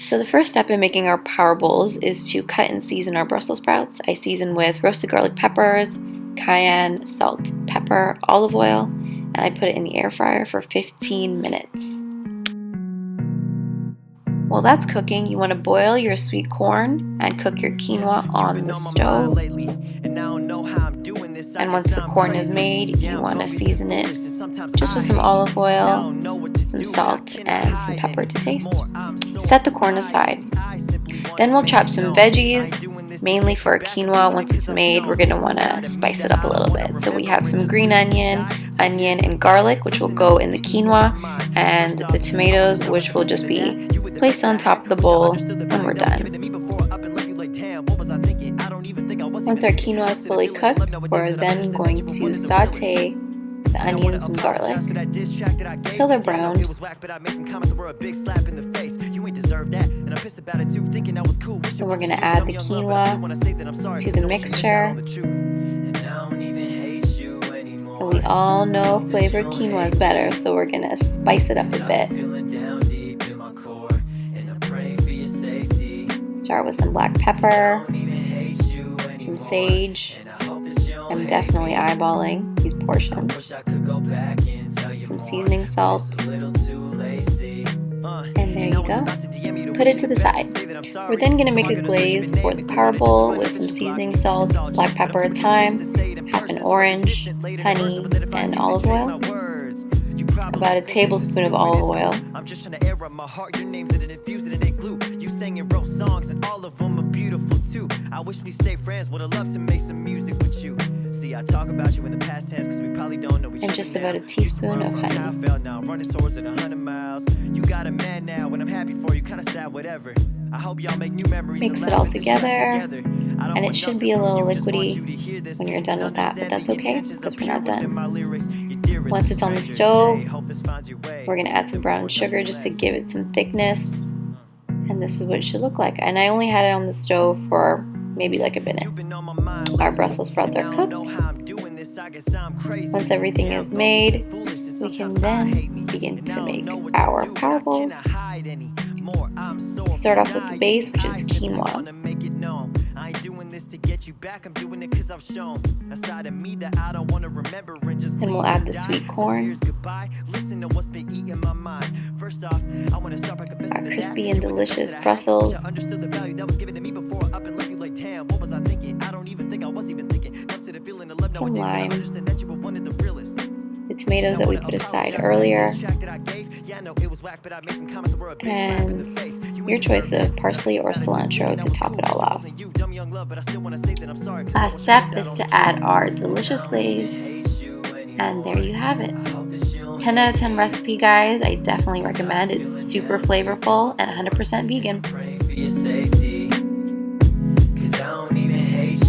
So the first step in making our power bowls is to cut and season our Brussels sprouts. I season with roasted garlic peppers, cayenne, salt, pepper, olive oil, and I put it in the air fryer for 15 minutes. While that's cooking, you want to boil your sweet corn and cook your quinoa on the stove. And once the corn is made, you want to season it just with some olive oil, some salt, and some pepper to taste. Set the corn aside. Then we'll chop some veggies, mainly for quinoa. Once it's made, we're going to want to spice it up a little bit. So we have some green onion, and garlic, which will go in the quinoa, and the tomatoes, which will just be placed on top of the bowl when we're done. Once our quinoa is fully cooked, we're then going to saute the onions and garlic until they're browned. Then we're going to add the quinoa to the mixture. And we all know flavored quinoa is better, so we're going to spice it up a bit. Start with some black pepper, some sage. I'm definitely eyeballing these portions. Some seasoning salt. And there you go. Put it to the side. We're then going to make a glaze for the power bowl with some seasoning salt, black pepper, thyme, half an orange, honey, and olive oil. About a tablespoon of olive oil. I'm just trying to air up my heart. Your name's in it, infused in it, glue. You sang and wrote songs, and all of them are beautiful too. I wish we stay friends. Would have loved to make some music with you. See, I talk about you in the past tense because we probably don't know each other. And just about a teaspoon of honey. Now running towards at 100 miles. You got a man now, and I'm happy for you. Kind of sad, whatever. I hope y'all make new memories. Mix it all together, and it should be a little liquidy when you're done with that, but that's okay because we're not done. Once it's on the stove, we're going to add some brown sugar just to give it some thickness, and this is what it should look like. And I only had it on the stove for maybe like a minute. Our Brussels sprouts are cooked. Once everything is made, we can then begin to make our power bowls. Start off with the base, which is quinoa. Then we'll add the sweet corn, our crispy and delicious Brussels, some lime, the tomatoes that we put aside earlier, and your choice of parsley or cilantro to top it all off. Last step is to add our delicious glaze, and there you have it. 10 out of 10 recipe, guys. I definitely recommend. It's super flavorful and 100% vegan.